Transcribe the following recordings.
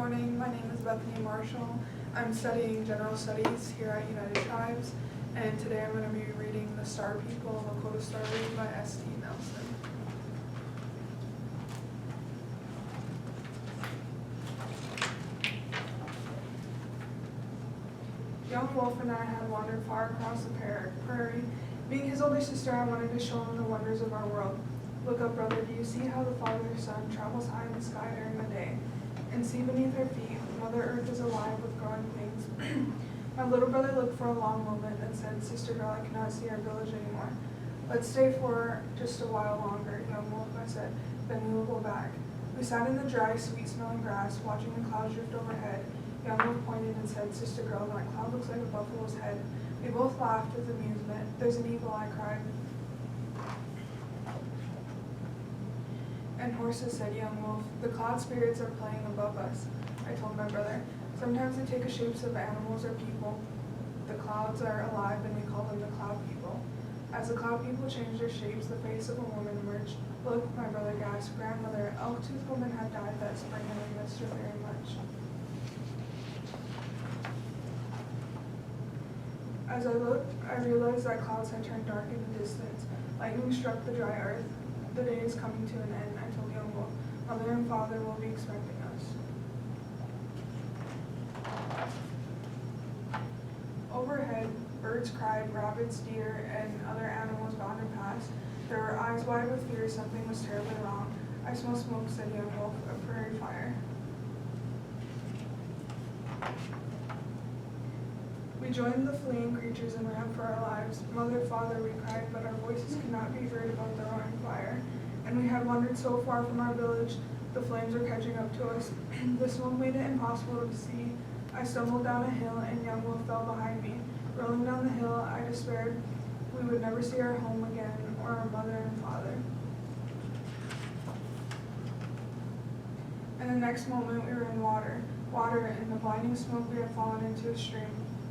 morning. My name is Bethany Marshall. I'm studying General Studies here at United Tribes, and today I'm going to be reading The Star People, Lakota Star Read by S.T. Nelson. Young Wolf and I had wandered far across the prairie. Being his older sister, I wanted to show him the wonders of our world. Look up, brother, do you see how the Father Sun travels high in the sky during the day? And see beneath our feet, Mother Earth is alive with growing things. My little brother looked for a long moment and said, Sister girl, I cannot see our village anymore. Let's stay for just a while longer, Young Wolf, I said, then we will go back. We sat in the dry, sweet-smelling grass, watching the clouds drift overhead. Young Wolf pointed and said, Sister girl, that cloud looks like a buffalo's head. We both laughed with amusement. There's an eagle, I cried. And horses, said Young Wolf. The cloud spirits are playing above us, I told my brother. Sometimes they take the shapes of animals or people. The clouds are alive and we call them the cloud people. As the cloud people changed their shapes, the face of a woman emerged. Look, my brother gasped. Grandmother, Elk-Tooth Woman had died that spring and we missed her very much. As I looked, I realized that clouds had turned dark in the distance. Lightning struck the dry earth. The day is coming to an end, I told Young Wolf. Mother and father will be expecting us. Overhead, birds cried, rabbits, deer, and other animals bounded past. There were eyes wide with fear something was terribly wrong. I smell smoke, said Young Wolf, a prairie fire. We joined the fleeing creatures and ran for our lives. Mother, father, we cried, but our voices could not be heard above the roaring fire. And we had wandered so far from our village, the flames were catching up to us. The smoke made it impossible to see. I stumbled down a hill, and Young Wolf fell behind me. Rolling down the hill, I despaired we would never see our home again, or our mother and father. And the next moment, we were in water. Water, in the blinding smoke, we had fallen into a stream.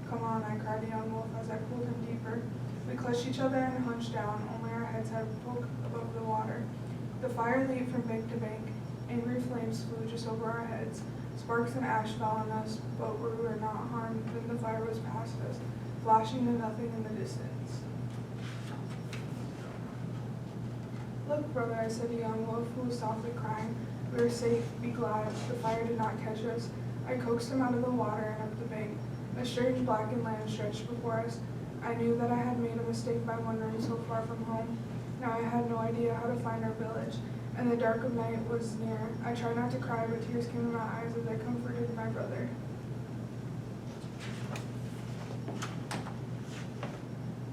Come on, I cried to Young Wolf as I pulled him deeper. We clutched each other and hunched down, only our heads had poked above the water. The fire leaped from bank to bank. Angry flames flew just over our heads. Sparks and ash fell on us, but we were not harmed. Then the fire was past us, flashing to nothing in the distance. Look, brother, I said to Young Wolf, who was softly crying. We were safe, be glad. The fire did not catch us. I coaxed him out of the water and up the bank. A strange blackened land stretched before us. I knew that I had made a mistake by wandering so far from home. Now I had no idea how to find our village, and the dark of night was near. I tried not to cry, but tears came to my eyes as I comforted my brother.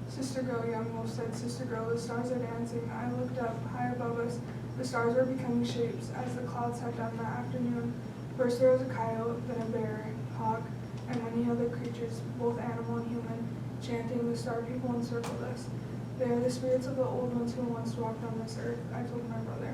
Sister girl, Young Wolf said, Sister girl, the stars are dancing. I looked up, high above us. The stars were becoming shapes, as the clouds had done that afternoon. First there was a coyote, then a bear, hawk, and many other creatures, both animal and human, chanting. The star people encircled us. They are the spirits of the old ones who once walked on this earth, I told my brother.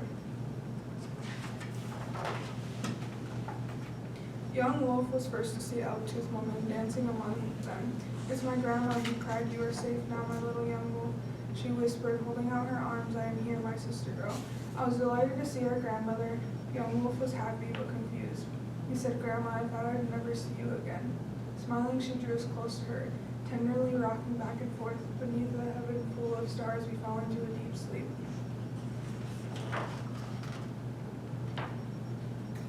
Young Wolf was first to see Elk-Tooth Woman dancing among them. It's my grandma, he cried. You are safe now, my little Young Wolf. She whispered, holding out her arms. I am here, my sister girl. I was delighted to see our grandmother. Young Wolf was happy but confused. He said, Grandma, I thought I'd never see you again. Smiling, she drew us close to her, tenderly rocking back and forth. Beneath the heaven full of stars, we fell into a deep sleep.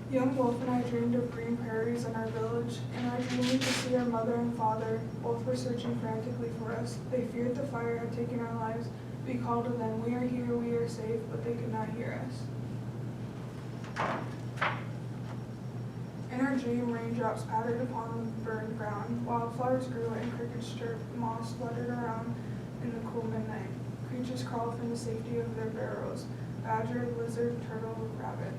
Young Wolf and I dreamed of green prairies in our village. In our dream, we could see our mother and father. Both were searching frantically for us. They feared the fire had taken our lives. We called to them, we are here, we are safe, but they could not hear us. In our dream, raindrops pattered upon the burned ground. Wildflowers grew and crickets chirped. Moss fluttered around in the cool midnight. Creatures crawled from the safety of their burrows. Badger, lizard, turtle, rabbit.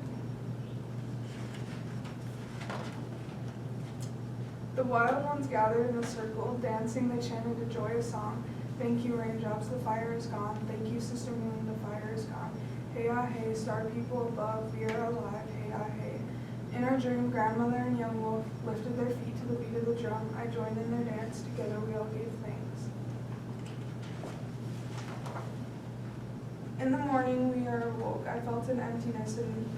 The wild ones gathered in a circle. Dancing, they chanted a joyous song. Thank you, raindrops, the fire is gone. Thank you, Sister Moon, the fire is gone. Hey-ah-hey, star people above, we are alive. Hey-ah-hey. In our dream, grandmother and Young Wolf lifted their feet to the beat of the drum. I joined in their dance. Together we all gave thanks. In the morning we are awoke. I felt an emptiness in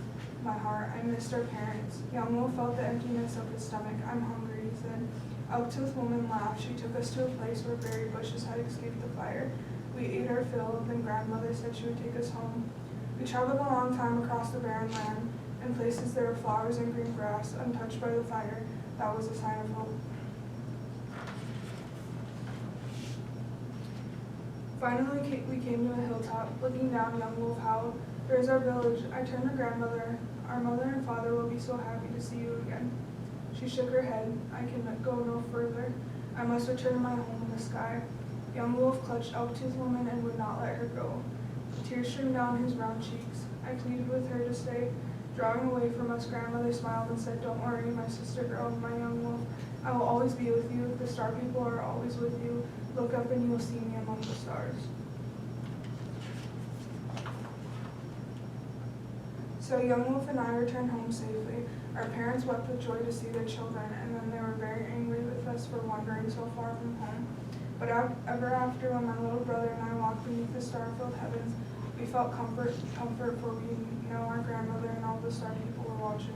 my heart. I missed our parents. Young Wolf felt the emptiness of his stomach. I'm hungry, he said. Elk-Tooth Woman laughed. She took us to a place where berry bushes had escaped the fire. We ate our fill, then grandmother said she would take us home. We traveled a long time across the barren land. In places there were flowers and green grass, untouched by the fire. That was a sign of hope. Finally, we came to a hilltop. Looking down, Young Wolf howled, "There is our village." I turned to grandmother. "Our mother and father will be so happy to see you again." She shook her head. "I can go no further. I must return to my home in the sky." Young Wolf clutched Elk-Tooth Woman and would not let her go. Tears streamed down his round cheeks. I pleaded with her to stay. Drawing away from us, grandmother smiled and said, "Don't worry, my sister girl, my Young Wolf. I will always be with you. The star people are always with you. Look up and you will see me among the stars." So Young Wolf and I returned home safely. Our parents wept with joy to see their children, and then they were very angry with us for wandering so far from home. But ever after, when my little brother and I walked beneath the star-filled heavens, we felt comfort, for we know our grandmother and all the star people were watching